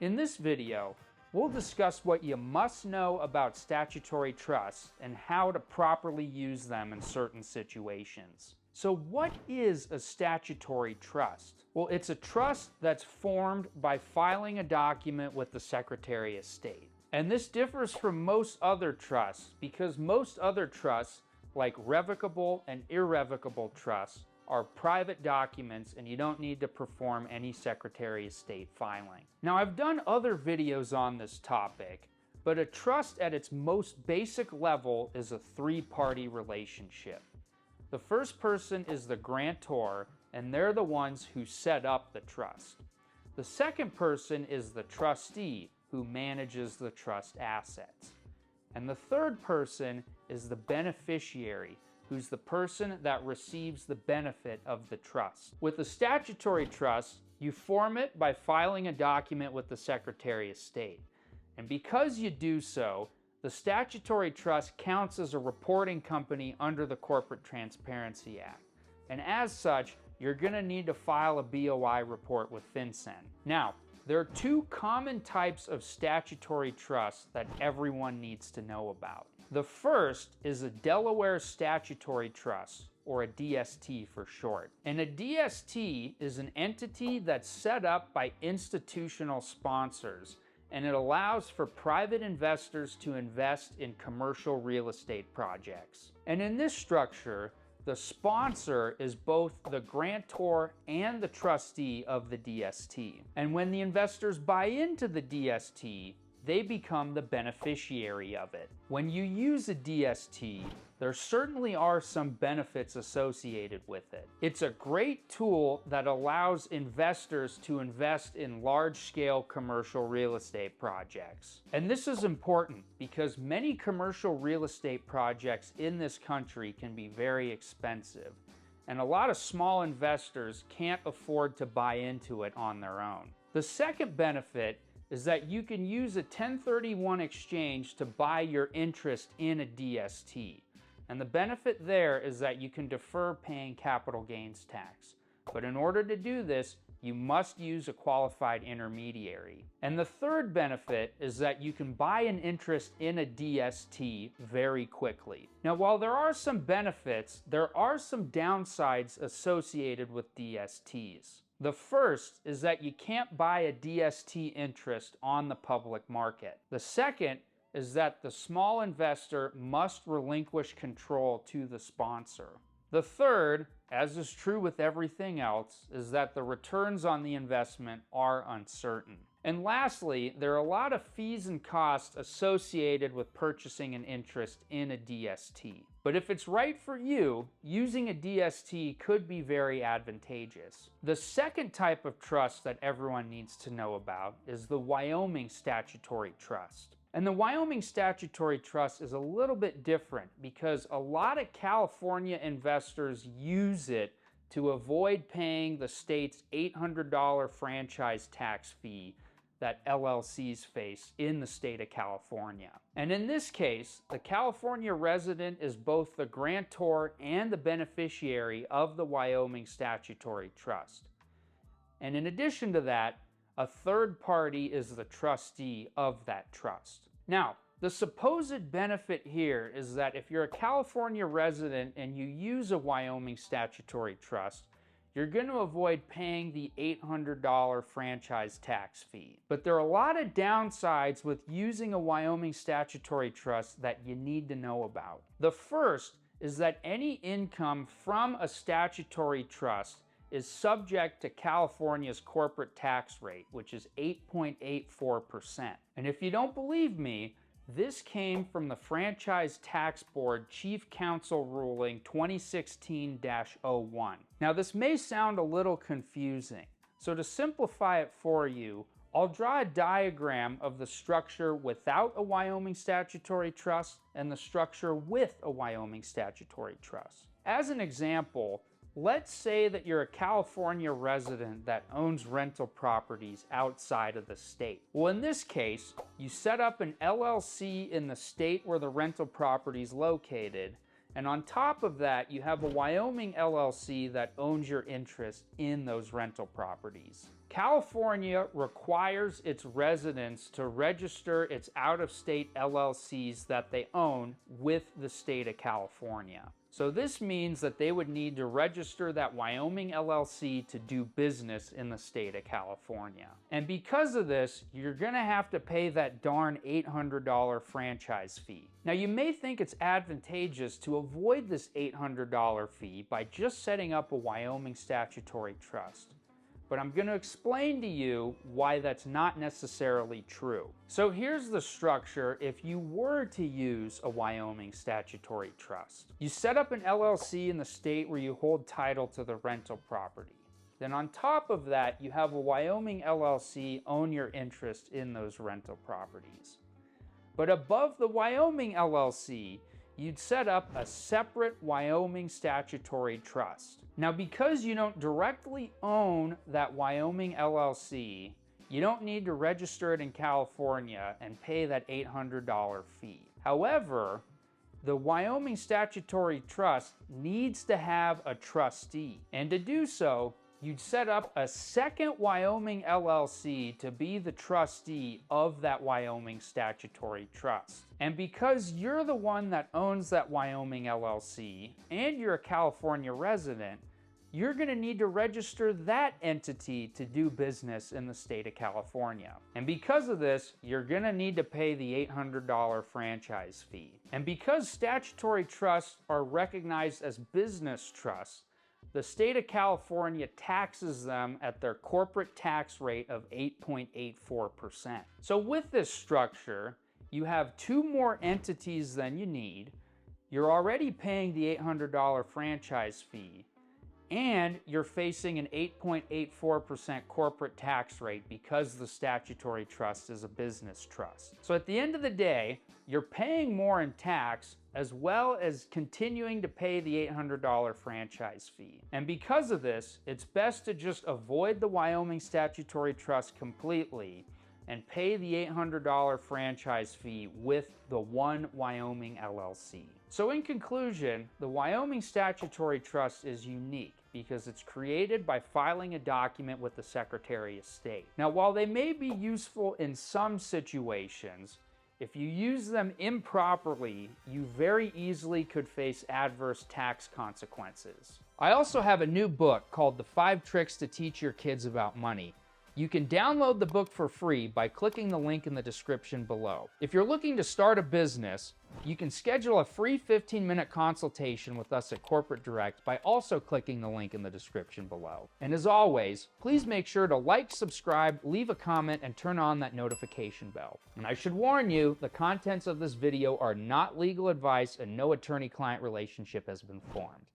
In this video, we'll discuss what you must know about statutory trusts and how to properly use them in certain situations. So what is a statutory trust? Well, it's a trust that's formed by filing a document with the Secretary of State. And this differs from most other trusts because most other trusts, like revocable and irrevocable trusts, are private documents and you don't need to perform any Secretary of State filing. Now, I've done other videos on this topic, but a trust at its most basic level is a three-party relationship. The first person is the grantor, and they're the ones who set up the trust. The second person is the trustee, who manages the trust assets. And the third person is the beneficiary, who's the person that receives the benefit of the trust. With a statutory trust, you form it by filing a document with the Secretary of State. And because you do so, the statutory trust counts as a reporting company under the Corporate Transparency Act. And as such, you're gonna need to file a BOI report with FinCEN. Now, there are two common types of statutory trusts that everyone needs to know about. The first is a Delaware Statutory Trust, or a DST for short. And a DST is an entity that's set up by institutional sponsors, and it allows for private investors to invest in commercial real estate projects. And in this structure, the sponsor is both the grantor and the trustee of the DST. And when the investors buy into the DST, they become the beneficiary of it. When you use a DST, there certainly are some benefits associated with it. It's a great tool that allows investors to invest in large-scale commercial real estate projects. And this is important because many commercial real estate projects in this country can be very expensive, and a lot of small investors can't afford to buy into it on their own. The second benefit is that you can use a 1031 exchange to buy your interest in a DST. And the benefit there is that you can defer paying capital gains tax. But in order to do this, you must use a qualified intermediary. And the third benefit is that you can buy an interest in a DST very quickly. Now, while there are some benefits, there are some downsides associated with DSTs. The first is that you can't buy a DST interest on the public market. The second is that the small investor must relinquish control to the sponsor. The third, as is true with everything else, is that the returns on the investment are uncertain. And lastly, there are a lot of fees and costs associated with purchasing an interest in a DST. But if it's right for you, using a DST could be very advantageous. The second type of trust that everyone needs to know about is the Wyoming Statutory Trust. And the Wyoming Statutory Trust is a little bit different because a lot of California investors use it to avoid paying the state's $800 franchise tax fee that LLCs face in the state of California. And in this case, the California resident is both the grantor and the beneficiary of the Wyoming Statutory Trust. And in addition to that, a third party is the trustee of that trust. Now, the supposed benefit here is that if you're a California resident and you use a Wyoming Statutory Trust, you're going to avoid paying the $800 franchise tax fee. But there are a lot of downsides with using a Wyoming Statutory Trust that you need to know about. The first is that any income from a statutory trust is subject to California's corporate tax rate, which is 8.84%. And if you don't believe me, this came from the Franchise Tax Board Chief Counsel Ruling 2016-01. Now, this may sound a little confusing, so to simplify it for you, I'll draw a diagram of the structure without a Wyoming Statutory Trust and the structure with a Wyoming Statutory Trust. As an example, let's say that you're a California resident that owns rental properties outside of the state. Well, in this case, you set up an LLC in the state where the rental property is located, And on top of that, you have a Wyoming LLC that owns your interest in those rental properties. California requires its residents to register its out-of-state LLCs that they own with the state of California. So this means that they would need to register that Wyoming LLC to do business in the state of California. And because of this, you're going to have to pay that darn $800 franchise fee. Now you may think it's advantageous to avoid this $800 fee by just setting up a Wyoming Statutory Trust. But I'm going to explain to you why that's not necessarily true. So here's the structure if you were to use a Wyoming Statutory Trust. You set up an LLC in the state where you hold title to the rental property. Then on top of that, you have a Wyoming LLC own your interest in those rental properties. But above the Wyoming LLC, you'd set up a separate Wyoming Statutory Trust. Now, because you don't directly own that Wyoming LLC, you don't need to register it in California and pay that $800 fee. However, the Wyoming Statutory Trust needs to have a trustee. And to do so, you'd set up a second Wyoming LLC to be the trustee of that Wyoming Statutory Trust. And because you're the one that owns that Wyoming LLC and you're a California resident, you're going to need to register that entity to do business in the state of California. And because of this, you're going to need to pay the $800 franchise fee. And because statutory trusts are recognized as business trusts, the state of California taxes them at their corporate tax rate of 8.84%. So with this structure, you have two more entities than you need. You're already paying the $800 franchise fee, and you're facing an 8.84% corporate tax rate because the statutory trust is a business trust. So at the end of the day, you're paying more in tax as well as continuing to pay the $800 franchise fee. And because of this, it's best to just avoid the Wyoming Statutory Trust completely and pay the $800 franchise fee with the one Wyoming LLC. So in conclusion, the Wyoming Statutory Trust is unique because it's created by filing a document with the Secretary of State. Now, while they may be useful in some situations, if you use them improperly, you very easily could face adverse tax consequences. I also have a new book called The 5 Tricks to Teach Your Kids About Money. You can download the book for free by clicking the link in the description below. If you're looking to start a business, you can schedule a free 15-minute consultation with us at Corporate Direct by also clicking the link in the description below. And as always, please make sure to like, subscribe, leave a comment, and turn on that notification bell. And I should warn you, the contents of this video are not legal advice and no attorney-client relationship has been formed.